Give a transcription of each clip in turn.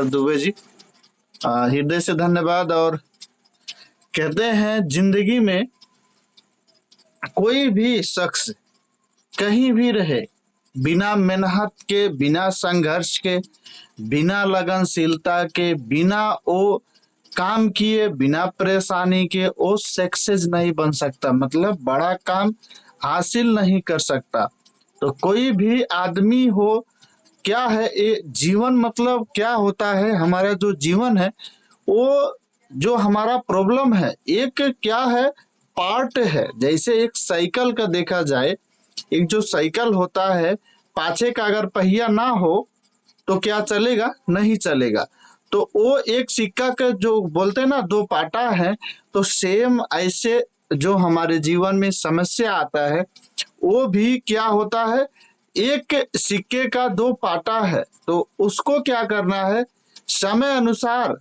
दुबे जी, हृदय से धन्यवाद। और कहते हैं जिंदगी में कोई भी शख्स कहीं भी रहे, बिना मेहनत के, बिना संघर्ष के, बिना लगनशीलता के, बिना वो काम किए, बिना परेशानी के वो सक्सेस नहीं बन सकता, मतलब बड़ा काम हासिल नहीं कर सकता। तो कोई भी आदमी हो, क्या है ये जीवन, मतलब क्या होता है, हमारा जो जीवन है वो, जो हमारा प्रॉब्लम है, एक क्या है, पार्ट है। जैसे एक साइकिल का देखा जाए, एक जो साइकिल होता है, पाछे का अगर पहिया ना हो तो क्या चलेगा, नहीं चलेगा। तो वो एक सिक्का का जो बोलते हैं ना, दो पाटा है। तो सेम ऐसे जो हमारे जीवन में समस्या आता है, वो भी क्या होता है, एक सिक्के का दो पाटा है। तो उसको क्या करना है, समय अनुसार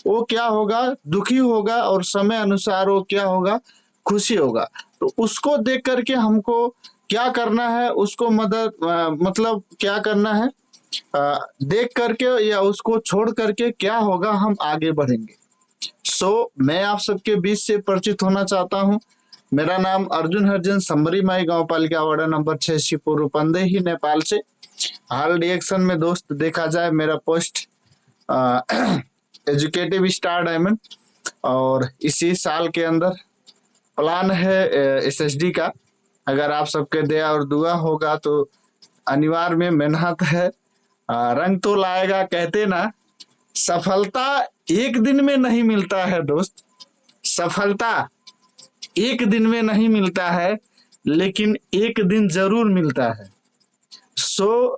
वो क्या होगा, दुखी होगा, और समय अनुसार वो क्या होगा, खुशी होगा। तो उसको देख करके हमको क्या करना है, उसको मतलब क्या करना है, देख करके या उसको छोड़ करके क्या होगा, हम आगे बढ़ेंगे। मैं आप सबके बीच से परिचित होना चाहता हूँ। मेरा नाम अर्जुन हरजन, संबरी माई गांव पालिका वार्ड नंबर 6, शिवपुर, रूपंदेही, नेपाल से। हाल रिएक्शन में दोस्त देखा जाए, मेरा पोस्ट एजुकेटिव स्टार डायमंड, और इसी साल के अंदर प्लान है एसएसडी का। अगर आप सबके दया और दुआ होगा तो अनिवार्य में मेहनत है, रंग तो लाएगा। कहते ना, सफलता एक दिन में नहीं मिलता है दोस्त, सफलता एक दिन में नहीं मिलता है, लेकिन एक दिन जरूर मिलता है।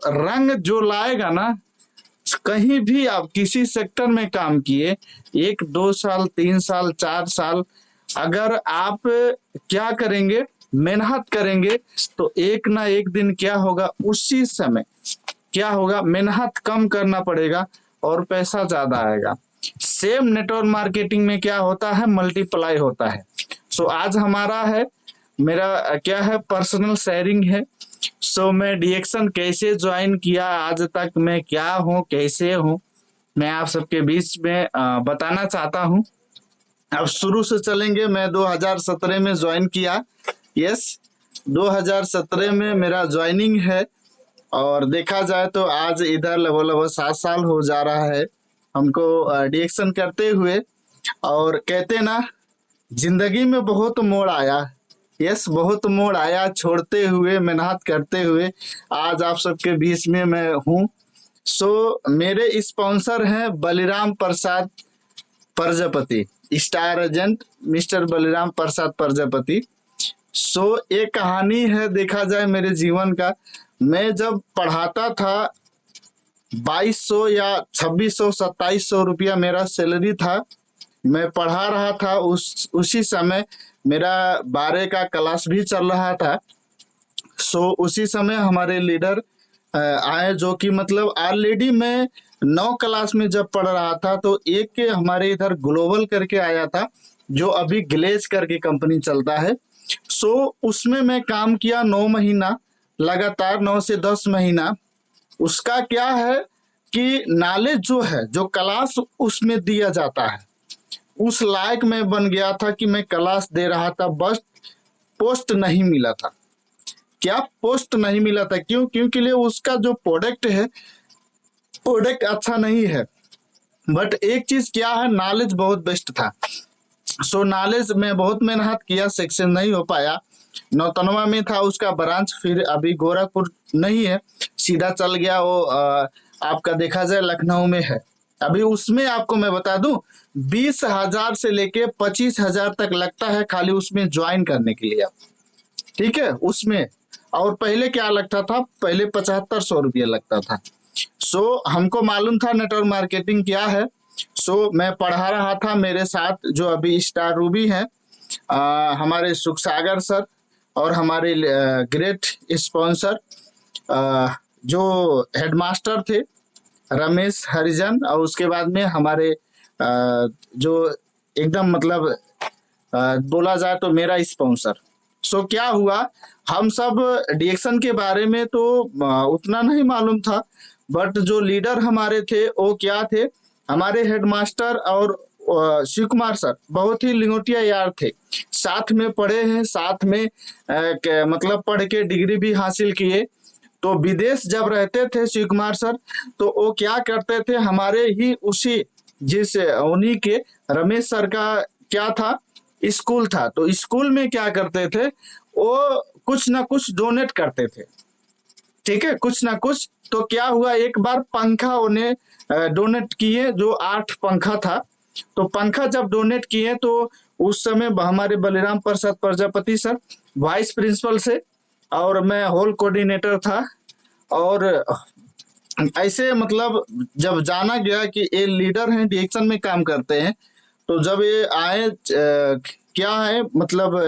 रंग जो लाएगा ना, कहीं भी आप किसी सेक्टर में काम किए, 1 2 साल 3 साल 4 साल, अगर आप क्या करेंगे, मेहनत करेंगे, तो एक ना एक दिन क्या होगा, उसी समय क्या होगा, मेहनत कम करना पड़ेगा और पैसा ज्यादा आएगा। सेम नेटवर्क मार्केटिंग में क्या होता है, मल्टीप्लाई होता है। आज हमारा है, मेरा क्या है, पर्सनल शेयरिंग है। मैं डिएक्शन कैसे ज्वाइन किया, आज तक मैं क्या हूँ, कैसे हूँ, मैं आप सबके बीच में बताना चाहता हूँ। अब शुरू से चलेंगे। मैं 2017 में ज्वाइन किया, यस 2017 में मेरा ज्वाइनिंग है। और देखा जाए तो आज इधर लगभग 7 साल हो जा रहा है हमको डिएक्शन करते हुए। और कहते ना, जिंदगी में बहुत मोड़ आया, यस बहुत मोड़ आया, छोड़ते हुए, मेहनत करते हुए आज आप सबके बीच में मैं हूँ। मेरे स्पॉन्सर हैं Baliram Prasad Prajapati, star agent mister Baliram Prasad Prajapati. एक कहानी है, देखा जाए मेरे जीवन का। मैं जब पढ़ाता था, 2200 या 2600 2700 रुपया मेरा सैलरी था। मैं पढ़ा रहा था, उसी समय मेरा 12 का क्लास भी चल रहा था। उसी समय हमारे लीडर आए, जो कि मतलब ऑलरेडी मैं 9 क्लास में जब पढ़ रहा था, तो एक हमारे इधर ग्लोबल करके आया था, जो अभी ग्लेज करके कंपनी चलता है। उसमें मैं काम किया 9 महीना लगातार, 9 से 10 महीना। उसका क्या है कि नॉलेज जो है, जो क्लास उसमें दिया जाता है, उस लायक मैं बन गया था कि मैं क्लास दे रहा था, बस पोस्ट नहीं मिला था। क्या पोस्ट नहीं मिला था? क्यों? क्योंकि लिए उसका जो प्रोडक्ट है, प्रोडक्ट अच्छा नहीं है। बट एक चीज क्या है, नॉलेज बहुत बेस्ट था। नॉलेज में बहुत मेहनत किया, सेक्शन नहीं हो पाया। नौतनवा में था उसका ब्रांच, फिर अभी गोरखपुर नहीं है, सीधा चल गया वो आपका देखा जाए लखनऊ में है। अभी उसमें आपको मैं बता दूं, 20,000 से लेके 25,000 तक लगता है खाली उसमें ज्वाइन करने के लिए, ठीक है उसमें। और पहले क्या लगता था, पहले 7500 रुपया लगता था। हमको मालूम था नेटवर्क मार्केटिंग क्या है। मैं पढ़ा रहा था, मेरे साथ जो अभी स्टार रूबी हैं, हमारे सुख सागर सर, और हमारे ग्रेट स्पॉन्सर जो हेडमास्टर थे रमेश हरिजन, और उसके बाद में हमारे जो एकदम मतलब बोला जाए तो मेरा स्पॉन्सर। क्या हुआ, हम सब डिएक्शन के बारे में तो उतना नहीं मालूम था, बट जो लीडर हमारे थे वो क्या थे, हमारे हेडमास्टर और शिव कुमार सर बहुत ही लिंगोटिया यार थे, साथ में पढ़े हैं, साथ में मतलब पढ़ के डिग्री भी हासिल किए। तो विदेश जब रहते थे शिव कुमार सर, तो वो क्या करते थे, हमारे ही उसी जिस उन्हीं के रमेश सर का क्या था, स्कूल था, तो स्कूल में क्या करते थे, वो कुछ ना कुछ डोनेट करते थे, ठीक है, कुछ ना कुछ। तो क्या हुआ, एक बार पंखा उन्हें डोनेट किए, जो 8 पंखा था। तो पंखा जब डोनेट किए तो उस समय हमारे Baliram Prasad Prajapati sir vice principal से, और मैं हॉल कोऑर्डिनेटर था। और ऐसे मतलब जब जाना गया कि ये लीडर हैं, डिएक्शन में काम करते हैं, तो जब ये आए क्या है मतलब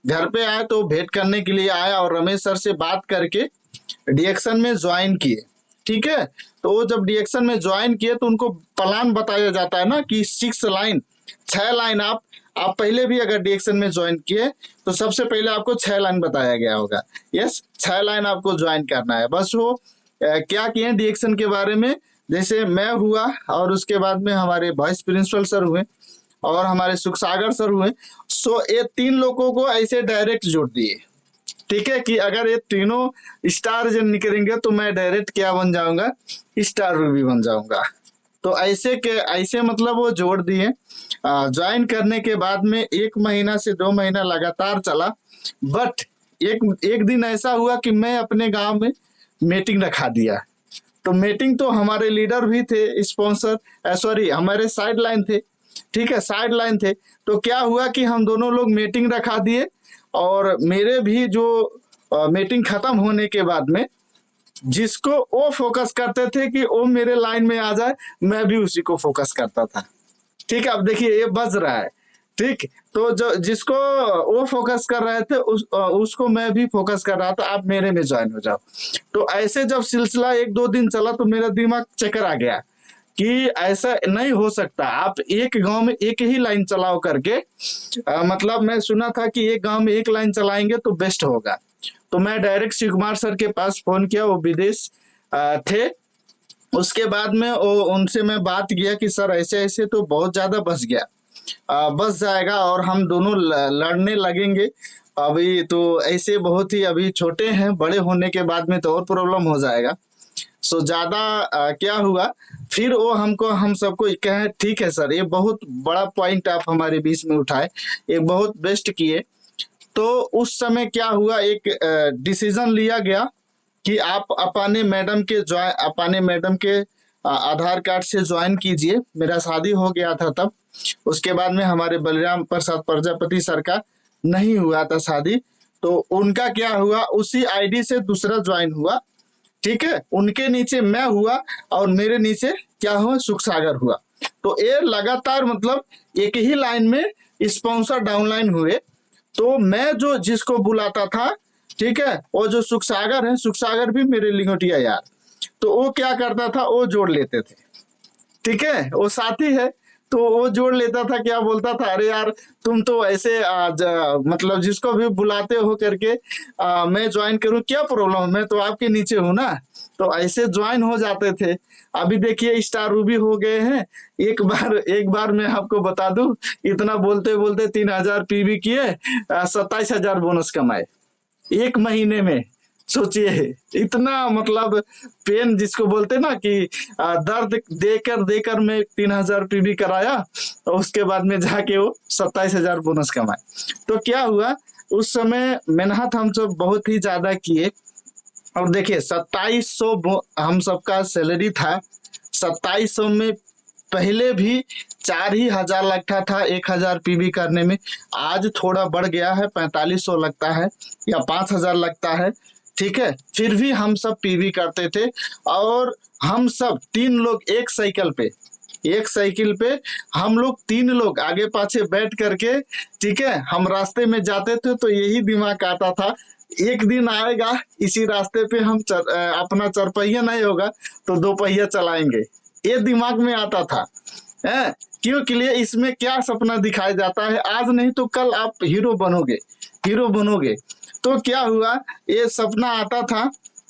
घर पे आए तो भेंट करने के लिए आया, और रमेश सर से बात करके डिएक्शन में ज्वाइन किए, ठीक है। तो वो जब डिएक्शन में ज्वाइन किए तो उनको प्लान बताया जाता है ना कि 6 लाइन 6 लाइन आप पहले भी अगर डिएक्शन में ज्वाइन किए तो सबसे पहले आपको 6 लाइन बताया गया होगा। यस, 6 लाइन आपको ज्वाइन करना है। बस वो क्या किए डिएक्शन के बारे में, जैसे मैं हुआ और उसके बाद में हमारे वाइस प्रिंसिपल सर हुए और हमारे सुख सागर सर हुए। सो ये 3 लोगों को ऐसे डायरेक्ट जोड़ दिए, ठीक है, कि अगर ये तीनों स्टार जन निकलेंगे तो मैं डायरेक्ट क्या बन जाऊंगा, स्टार रूबी बन जाऊंगा। तो ऐसे मतलब वो जोड़ दिए। ज्वाइन करने के बाद में 1 महीना से 2 महीना लगातार चला। बट एक दिन ऐसा हुआ कि मैं अपने गांव में मीटिंग रखा दिया। तो मीटिंग तो हमारे लीडर भी थे, स्पॉन्सर सॉरी हमारे साइड लाइन थे, ठीक है, साइड लाइन थे। तो क्या हुआ कि हम दोनों लोग मीटिंग रखा दिए, और मेरे भी जो मीटिंग खत्म होने के बाद में जिसको वो फोकस करते थे कि वो मेरे लाइन में आ जाए, मैं भी उसी को फोकस करता था, ठीक है। अब देखिए ये बज रहा है, ठीक। तो जो जिसको वो फोकस कर रहे थे उसको मैं भी फोकस कर रहा था, आप मेरे में ज्वाइन हो जाओ। तो ऐसे जब सिलसिला 1-2 दिन चला तो मेरा दिमाग चक्कर आ गया कि ऐसा नहीं हो सकता, आप एक गांव में एक ही लाइन चलाओ करके। मतलब मैं सुना था कि एक गांव में एक लाइन चलाएंगे तो बेस्ट होगा। तो मैं डायरेक्ट शिव कुमार सर के पास फोन किया, वो विदेश थे। उसके बाद में वो उनसे मैं बात किया कि सर ऐसे ऐसे तो बहुत ज्यादा बस गया, बस जाएगा और हम दोनों लड़ने लगेंगे अभी, तो ऐसे बहुत ही अभी छोटे हैं, बड़े होने के बाद में तो और प्रॉब्लम हो जाएगा। सो ज्यादा क्या हुआ, फिर वो हम सबको कहे ठीक है सर, ये बहुत बड़ा पॉइंट आप हमारे बीच में उठाए, एक बहुत बेस्ट किए। तो उस समय क्या हुआ, एक डिसीजन लिया गया कि आप अपने मैडम के आधार कार्ड से ज्वाइन कीजिए। मेरा शादी हो गया था तब। उसके बाद में हमारे बलिराम प्रसाद प्रजापति सर का नहीं हुआ था शादी, तो उनका क्या हुआ, उसी आईडी से दूसरा ज्वाइन हुआ, ठीक है। उनके नीचे मैं हुआ और मेरे नीचे क्या हुआ, सुख सागर हुआ। तो ये लगातार मतलब एक ही लाइन में स्पॉन्सर डाउनलाइन हुए। तो मैं जो जिसको बुलाता था, ठीक है, वो जो सुख सागर है, सुख सागर भी मेरे लिंगोटिया यार, तो वो क्या करता था, वो जोड़ लेते थे, ठीक है, वो साथी है तो वो जोड़ लेता था। क्या बोलता था, अरे यार तुम तो ऐसे मतलब जिसको भी बुलाते हो करके मैं ज्वाइन करूं, क्या प्रॉब्लम, मैं तो आपके नीचे हूं ना। तो ऐसे ज्वाइन हो जाते थे। अभी देखिए स्टार रूबी हो गए हैं। एक बार मैं आपको बता दूं, इतना बोलते बोलते 3000 पीवी किए, 27,000 बोनस कमाए 1 महीने में। सोचिए इतना मतलब पेन जिसको बोलते ना कि दर्द देकर मैं 3000 पीवी कराया, और उसके बाद में जाके वो 27,000 बोनस कमाए। तो क्या हुआ, उस समय मेहनत हम सब बहुत ही ज्यादा किए। और देखिए 2700 हम सबका सैलरी था। 2700 में पहले भी 4,000 लगता था 1,000 पीवी करने में। आज थोड़ा बढ़ गया है, 4500 लगता है या 5,000 लगता है, ठीक है। फिर भी हम सब पीवी करते थे, और हम सब 3 लोग एक साइकिल पे हम लोग 3 लोग आगे पाछे बैठ करके, ठीक है, हम रास्ते में जाते थे। तो यही दिमाग आता था, एक दिन आएगा इसी रास्ते पे हम अपना 4 पहिया नहीं होगा तो 2 पहिया चलाएंगे, ये दिमाग में आता था। है क्यों के लिए, इसमें क्या सपना दिखाया जाता है, आज नहीं तो कल आप हीरो बनोगे। तो क्या हुआ, ये सपना आता था,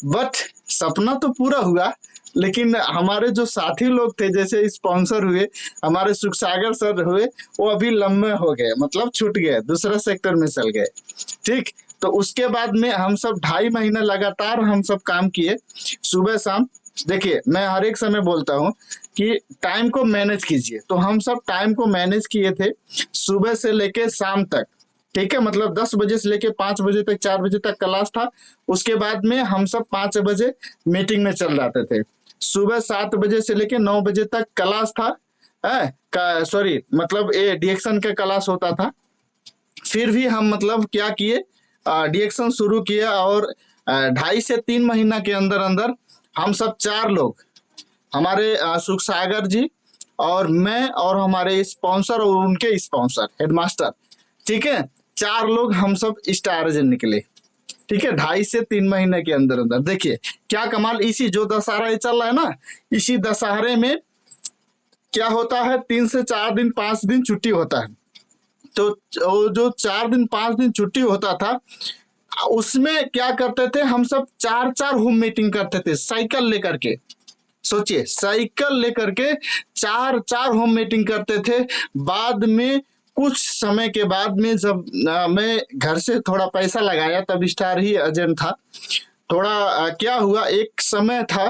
बट सपना तो पूरा हुआ, लेकिन हमारे जो साथी लोग थे, जैसे स्पॉन्सर हुए, हमारे सुख सागर सर हुए, वो अभी लंबे हो गए, मतलब छूट गए, दूसरा सेक्टर में चल गए। ठीक, तो उसके बाद में हम सब 2.5 महीने लगातार हम सब काम किए, सुबह शाम। देखिए, मैं हर एक समय बोलता हूँ कि टाइम को मैनेज कीजिए, तो हम सब टाइम को मैनेज किए थे, सुबह से लेके शाम तक। ठीक है, मतलब 10 बजे से लेके 5 बजे तक, 4 बजे तक क्लास था। उसके बाद में हम सब 5 बजे मीटिंग में चल जाते थे। सुबह 7 बजे से लेके 9 बजे तक क्लास था, सॉरी, मतलब ये डीएक्शन का क्लास होता था। फिर भी हम मतलब क्या किए, डीएक्शन शुरू किया, और 2.5 से 3 महीना के अंदर अंदर हम सब 4 लोग, हमारे सुख सागर जी और मैं और हमारे स्पॉन्सर और उनके स्पॉन्सर हेडमास्टर, ठीक है, 4 लोग हम सब स्टार एजेंट निकले। ठीक है, 2.5 से 3 महीने के अंदर अंदर। देखिए क्या कमाल, इसी जो दशहरा ये चल रहा है ना, इसी दशहरे में क्या होता है, 3 से 4 दिन 5 दिन छुट्टी होता है। तो वो जो 4 दिन 5 दिन छुट्टी होता था, उसमें क्या करते थे, हम सब 4 4 होम मीटिंग करते थे, साइकिल लेकर के। सोचिए, साइकिल लेकर के 4 4 होम मीटिंग करते थे। बाद में कुछ समय के बाद में जब मैं घर से थोड़ा पैसा लगाया, तब स्टार ही एजेंट था। थोड़ा क्या हुआ, एक समय था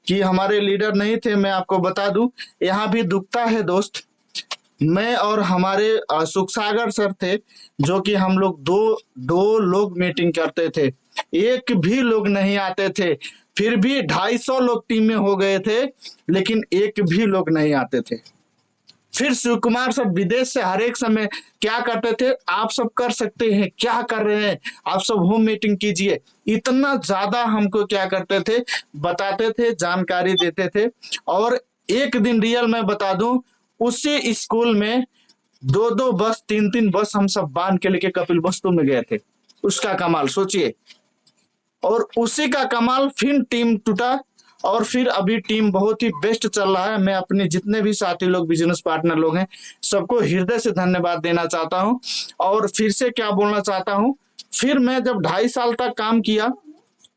कि हमारे लीडर नहीं थे। मैं आपको बता दूं, यहाँ भी दुखता है दोस्त, मैं और हमारे सुख सागर सर थे, जो कि हम लोग दो दो लोग मीटिंग करते थे, एक भी लोग नहीं आते थे। फिर भी 250 लोग टीम में हो गए थे, लेकिन एक भी लोग नहीं आते थे। फिर शिव कुमार सर विदेश से हर एक समय क्या करते थे, आप सब कर सकते हैं, क्या कर रहे हैं, आप सब होम मीटिंग कीजिए। इतना ज्यादा हमको क्या करते थे, बताते थे, जानकारी देते थे। और एक दिन रियल मैं बता दूं, उसी स्कूल में 2 2 बस, 3 3 बस हम सब बांध के लेके कपिल वस्तु में गए थे। उसका कमाल सोचिए। और उसी का कमाल, फिर टीम टूटा, और फिर अभी टीम बहुत ही बेस्ट चल रहा है। मैं अपने जितने भी साथी लोग, बिजनेस पार्टनर लोग हैं, सबको हृदय से धन्यवाद देना चाहता हूं। और फिर से क्या बोलना चाहता हूं, फिर मैं जब 2.5 साल तक काम किया,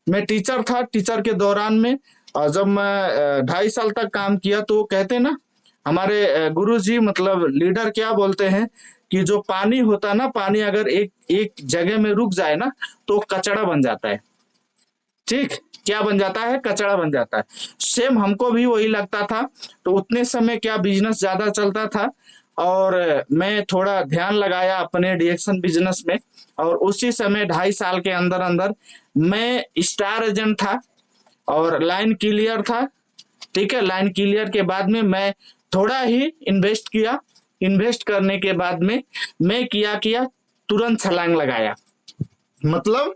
मैं टीचर था, टीचर के दौरान में जब मैं 2.5 साल तक काम किया, तो कहते हैं ना हमारे गुरु जी, मतलब लीडर, क्या बोलते हैं कि जो पानी होता है ना, पानी अगर एक एक जगह में रुक जाए ना, तो कचड़ा बन जाता है। ठीक, क्या बन जाता है, कचड़ा बन जाता है। सेम हमको भी वही लगता था। तो उतने समय क्या बिजनेस ज्यादा चलता था, और मैं थोड़ा ध्यान लगाया अपने डीएक्शन बिजनेस में, और उसी समय 2.5 साल के अंदर अंदर मैं स्टार एजेंट था और लाइन क्लियर था। ठीक है, लाइन क्लियर के बाद में मैं थोड़ा ही इन्वेस्ट किया। इन्वेस्ट करने के बाद में मैं किया किया तुरंत छलांग लगाया, मतलब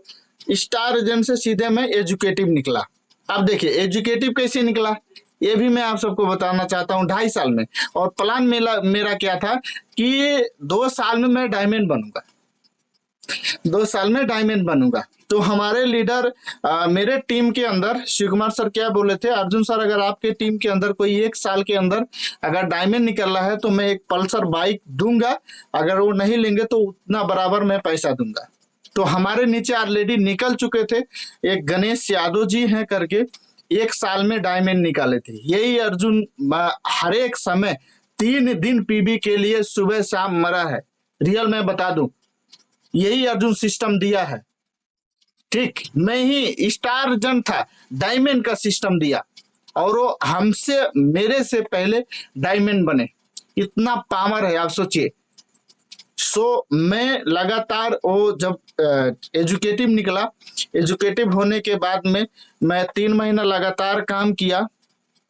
स्टार एजेंट से सीधे मैं एजुकेटिव निकला। अब देखिए एजुकेटिव कैसे निकला, ये भी मैं आप सबको बताना चाहता हूँ। 2.5 साल में, और प्लान मेरा क्या था कि 2 साल में मैं डायमंड बनूंगा, 2 साल में डायमंड बनूंगा। तो हमारे लीडर, मेरे टीम के अंदर शिव कुमार सर क्या बोले थे, अर्जुन सर, अगर आपके टीम के अंदर कोई 1 साल के अंदर अगर डायमंड निकल रहा है, तो मैं एक पल्सर बाइक दूंगा, अगर वो नहीं लेंगे तो उतना बराबर मैं पैसा दूंगा। तो हमारे नीचे ऑलरेडी निकल चुके थे, एक गणेश यादव जी हैं करके, 1 साल में डायमंड निकाले थे। यही अर्जुन हर एक समय 3 दिन पीबी के लिए सुबह शाम मरा है, रियल मैं बता दूं, यही अर्जुन सिस्टम दिया है। ठीक, मैं ही स्टार जन था, डायमंड का सिस्टम दिया, और वो हमसे, मेरे से पहले डायमंड बने। इतना पावर है, आप सोचिए। मैं लगातार, वो जब एजुकेटिव निकला, एजुकेटिव होने के बाद में मैं 3 महीना लगातार काम किया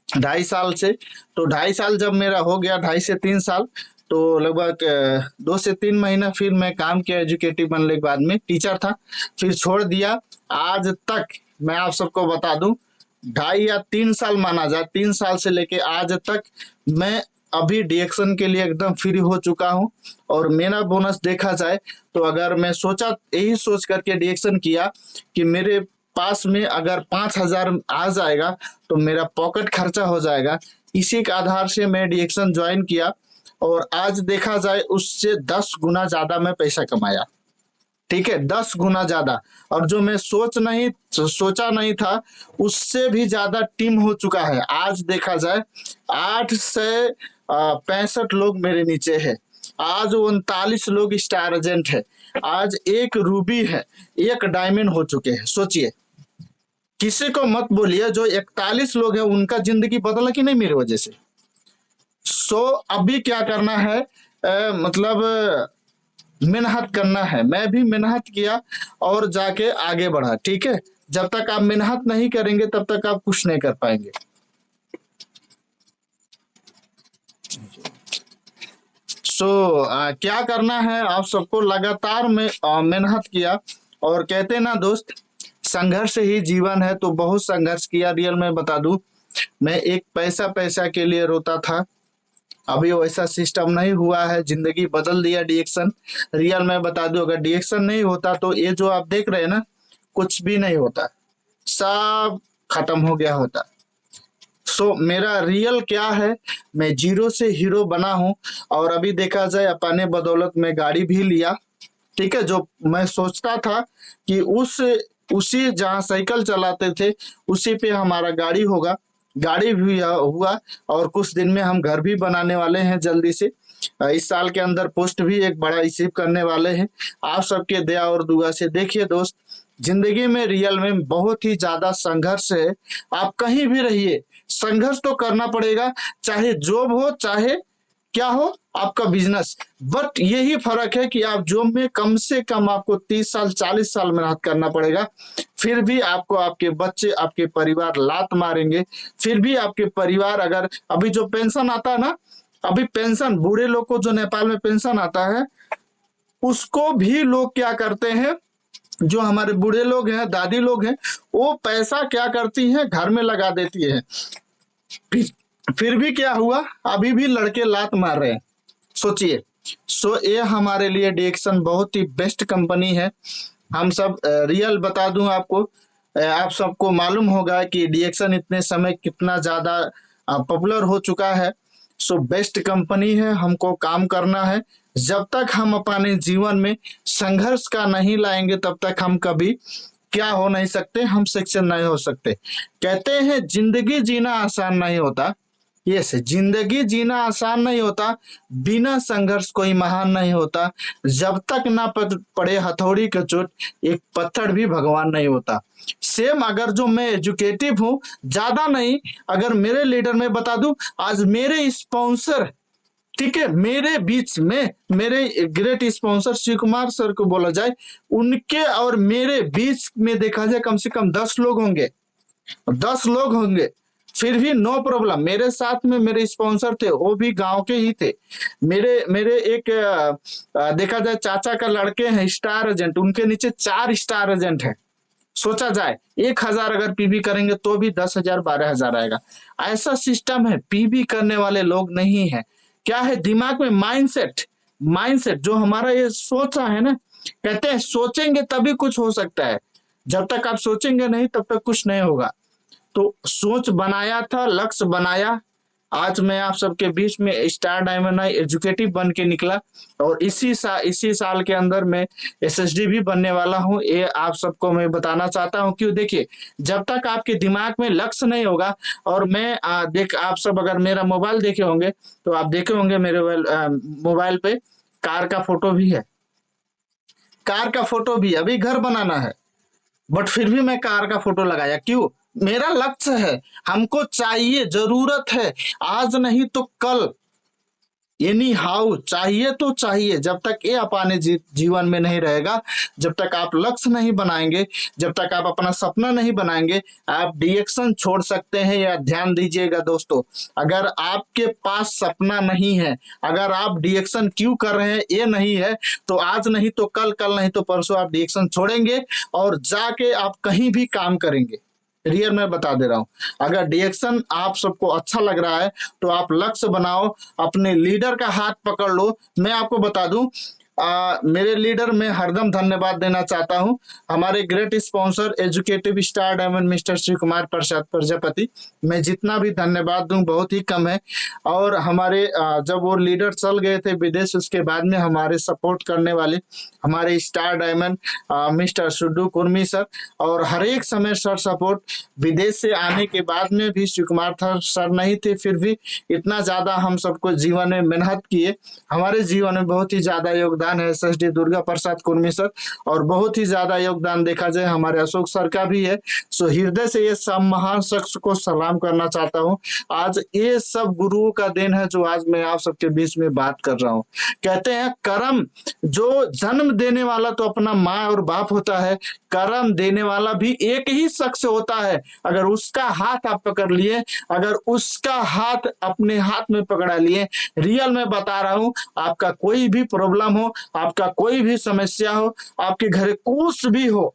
2.5 साल से। तो 2.5 साल जब मेरा हो गया, 2.5 से 3 साल, तो लगभग 2 से 3 महीना फिर मैं काम किया एजुकेटिव बनने के बाद में। टीचर था, फिर छोड़ दिया। आज तक मैं आप सबको बता दूं, 2.5 या 3 साल माना जाए, 3 साल से लेके आज तक मैं अभी डीएक्शन के लिए एकदम फ्री हो चुका हूं। और मेरा बोनस देखा जाए तो, अगर मैं सोचा, यही सोच करके डीएक्शन किया कि मेरे पास में अगर 5,000 आ जाएगा तो मेरा पॉकेट खर्चा हो जाएगा, इसी के आधार से मैं डीएक्शन ज्वाइन किया। और आज देखा जाए, उससे 10 गुना ज्यादा मैं पैसा कमाया। ठीक है, 10 गुना ज्यादा। और जो मैं सोचा नहीं था उससे भी ज्यादा टीम हो चुका है। आज देखा जाए 865 लोग मेरे नीचे है। आज 39 लोग स्टार एजेंट है। आज एक रूबी है, एक डायमंड हो चुके हैं। सोचिए, किसी को मत बोलिए, जो 41 लोग हैं उनका जिंदगी बदला कि नहीं मेरी वजह से। सो अभी क्या करना है, मतलब मेहनत करना है। मैं भी मेहनत किया और जाके आगे बढ़ा, ठीक है। जब तक आप मेहनत नहीं करेंगे तब तक आप कुछ नहीं कर पाएंगे। क्या करना है आप सबको, लगातार में मेहनत किया। और कहते ना दोस्त, संघर्ष ही जीवन है, तो बहुत संघर्ष किया। रियल में बता दूं, मैं एक पैसा पैसा के लिए रोता था। अभी वैसा सिस्टम नहीं हुआ है, जिंदगी बदल दिया डीएक्शन। रियल में बता दूं, अगर डीएक्शन नहीं होता तो ये जो आप देख रहे हैं ना, कुछ भी नहीं होता, सब खत्म हो गया होता। मेरा रियल क्या है, मैं जीरो से हीरो बना हूं। और अभी देखा जाए अपने बदौलत में गाड़ी भी लिया, ठीक है। जो मैं सोचता था कि उसी जहाँ साइकिल चलाते थे उसी पे हमारा गाड़ी होगा, गाड़ी भी हुआ। और कुछ दिन में हम घर भी बनाने वाले हैं जल्दी से। इस साल के अंदर पोस्ट भी एक बड़ा रिसीव करने वाले हैं, आप सबके दया और दुआ से। देखिए दोस्त, जिंदगी में रियल में बहुत ही ज्यादा संघर्ष है। आप कहीं भी रहिए, संघर्ष तो करना पड़ेगा, चाहे जॉब हो चाहे क्या हो, आपका बिजनेस। बट यही फर्क है कि आप जॉब में कम से कम आपको 30 साल 40 साल मेहनत करना पड़ेगा, फिर भी आपको आपके बच्चे आपके परिवार लात मारेंगे। फिर भी आपके परिवार, अगर अभी जो पेंशन आता है ना, अभी पेंशन बूढ़े लोग को जो नेपाल में पेंशन आता है, उसको भी लोग क्या करते हैं, जो हमारे बूढ़े लोग हैं, दादी लोग हैं, वो पैसा क्या करती हैं, घर में लगा देती है। फिर भी क्या हुआ, अभी भी लड़के लात मार रहे हैं। सोचिए। ये हमारे लिए डीएक्शन बहुत ही बेस्ट कंपनी है। हम सब रियल बता दूं आपको, आप सबको मालूम होगा कि डीएक्शन इतने समय कितना ज्यादा पॉपुलर हो चुका है। बेस्ट कंपनी है, हमको काम करना है। जब तक हम अपने जीवन में संघर्ष का नहीं लाएंगे तब तक हम कभी क्या हो नहीं सकते, हम सक्सेस नहीं हो सकते। कहते हैं जिंदगी जीना आसान नहीं होता। यस, जिंदगी जीना आसान नहीं होता, बिना संघर्ष कोई महान नहीं होता। जब तक ना पड़े हथौड़ी का चोट, एक पत्थर भी भगवान नहीं होता। सेम अगर जो मैं एजुकेटिव हूँ, ज्यादा नहीं, अगर मेरे लीडर में बता दूं, आज मेरे स्पॉन्सर, ठीक है, मेरे बीच में मेरे great sponsor Shiv Kumar sir को बोला जाए, उनके और मेरे बीच में देखा जाए कम से कम 10 लोग होंगे, 10 लोग होंगे। फिर भी नो प्रॉब्लम। मेरे साथ में मेरे स्पॉन्सर थे, वो भी गांव के ही थे। मेरे एक देखा जाए चाचा का लड़के हैं स्टार एजेंट, उनके नीचे 4 स्टार एजेंट है। सोचा जाए 1000 अगर पीबी करेंगे तो भी 10,000 12,000 आएगा। ऐसा सिस्टम है, पीबी करने वाले लोग नहीं है। क्या है दिमाग में, माइंडसेट जो हमारा ये सोचा है ना, कहते हैं सोचेंगे तभी कुछ हो सकता है। जब तक आप सोचेंगे नहीं तब तक कुछ नहीं होगा। तो सोच बनाया था, लक्ष्य बनाया। आज मैं आप सबके बीच में स्टार डायमंड एजुकेटिव बन के निकला। और इसी साल के अंदर मैं एसएसडी भी बनने वाला हूं। ये आप सबको मैं बताना चाहता हूं। क्यों, देखिए, जब तक आपके दिमाग में लक्ष्य नहीं होगा, और मैं आप सब अगर मेरा मोबाइल देखे होंगे तो आप देखे होंगे मेरे मोबाइल पे कार का फोटो भी है। कार का फोटो भी, अभी घर बनाना है बट फिर भी मैं कार का फोटो लगाया। क्यों, मेरा लक्ष्य है, हमको चाहिए, जरूरत है, आज नहीं तो कल। एनी हाउ चाहिए तो चाहिए। जब तक ये अपने जीवन में नहीं रहेगा, जब तक आप लक्ष्य नहीं बनाएंगे, जब तक आप अपना सपना नहीं बनाएंगे, आप डीएक्शन छोड़ सकते हैं। या ध्यान दीजिएगा दोस्तों, अगर आपके पास सपना नहीं है, अगर आप डीएक्शन क्यों कर रहे हैं ये नहीं है, तो आज नहीं तो कल, कल नहीं तो परसों आप डीएक्शन छोड़ेंगे और जाके आप कहीं भी काम करेंगे। रियल में बता दे रहा हूं। अगर डीएक्शन आप सबको अच्छा लग रहा है तो आप लक्ष्य बनाओ, अपने लीडर का हाथ पकड़ लो। मैं आपको बता दूं, मेरे लीडर मैं हरदम धन्यवाद देना चाहता हूं, हमारे great sponsor educative star diamond mister Shiv Kumar Prasad Prajapati. मैं जितना भी धन्यवाद दूं बहुत ही कम है। और हमारे जब वो लीडर चल गए थे विदेश, उसके बाद में हमारे सपोर्ट करने वाले हमारे star diamond mister Suddu Kurmi sir, और हर एक समय सर सपोर्ट, विदेश से आने के बाद में भी शिव कुमार सर नहीं थे, फिर भी इतना ज्यादा हम सबको जीवन में मेहनत किए। हमारे जीवन में बहुत ही ज्यादा योगदान है एसएसडी दुर्गा प्रसाद कुर्मी सर, और बहुत ही ज्यादा योगदान देखा जाए हमारे अशोक सर का भी है। सो हृदय से ये सब महान शख्स को सलाम करना चाहता हूँ। आज ये सब गुरुओं का देन है जो आज मैं आप सबके बीच में बात कर रहा हूँ। कहते हैं कर्म, जो जन्म देने वाला तो अपना माँ और बाप होता है, कर्म देने वाला भी एक ही शख्स होता है। अगर उसका हाथ आप पकड़ लिए, अगर उसका हाथ अपने हाथ में पकड़ा लिए, रियल में बता रहा हूं, आपका कोई भी प्रॉब्लम हो, आपका कोई भी समस्या हो, आपके घर कुछ भी हो,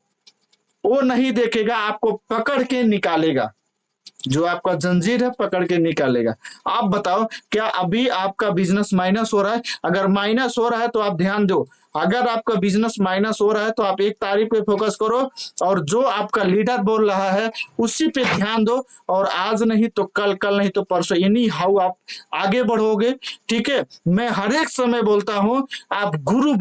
वो नहीं देखेगा, आपको पकड़ के निकालेगा। जो आपका जंजीर है पकड़ के निकालेगा। आप बताओ, क्या अभी आपका बिजनेस माइनस हो रहा है? अगर माइनस हो रहा है तो आप ध्यान दो। अगर आपका बिजनेस माइनस हो रहा है तो आप एक तारीख पे फोकस करो, और जो आपका लीडर बोल रहा है उसी पे ध्यान दो, और आज नहीं तो कल, कल नहीं तो परसों, एनी हाउ आप आगे बढ़ोगे। ठीक है, मैं हर एक समय बोलता हूँ, आप गुरु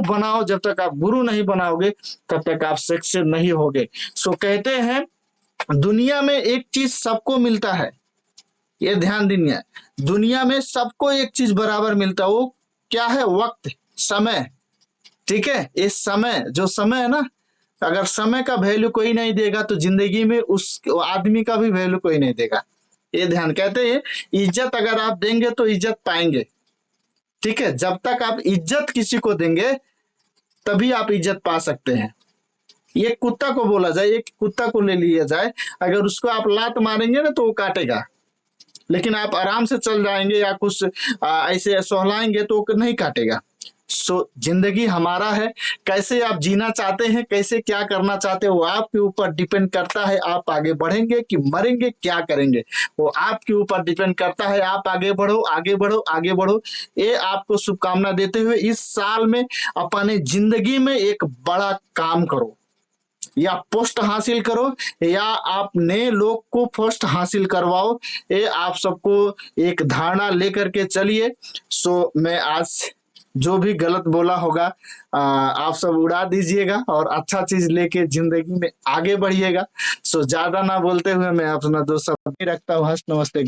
बनाओ। जब तक आप गुरु नहीं बनाओगे तब तक आप सक्सेस नहीं होगे। सो कहते हैं दुनिया में एक चीज सबको मिलता है, ये ध्यान दीजिए, दुनिया में सबको एक चीज बराबर मिलता है। वो क्या है? वक्त, समय। ठीक है, इस समय, जो समय है ना, अगर समय का वैल्यू कोई नहीं देगा तो जिंदगी में उस आदमी का भी वैल्यू कोई नहीं देगा। ये ध्यान, कहते हैं इज्जत अगर आप देंगे तो इज्जत पाएंगे। ठीक है, जब तक आप इज्जत किसी को देंगे तभी आप इज्जत पा सकते हैं। एक कुत्ता को बोला जाए, एक कुत्ता को ले लिया जाए, अगर उसको आप लात मारेंगे ना तो वो काटेगा, लेकिन आप आराम से चल जाएंगे या कुछ ऐसे सहलाएंगे तो वो नहीं काटेगा। सो जिंदगी हमारा है, कैसे आप जीना चाहते हैं, कैसे क्या करना चाहते हैं, वो आपके ऊपर डिपेंड करता है। आप आगे बढ़ेंगे कि मरेंगे, क्या करेंगे, वो आपके ऊपर डिपेंड करता है। आप आगे बढ़ो, आगे बढ़ो, आगे बढ़ो। ये आपको शुभकामना देते हुए इस साल में अपने जिंदगी में एक बड़ा काम करो, या पोस्ट हासिल करो, या आप नए लोग को पोस्ट हासिल करवाओ। ये आप सबको एक धारणा लेकर के चलिए। सो मैं आज जो भी गलत बोला होगा आप सब उड़ा दीजिएगा, और अच्छा चीज लेके जिंदगी में आगे बढ़िएगा। सो ज्यादा ना बोलते हुए मैं अपना दो शब्द रखता हूँ। हस्त नमस्ते।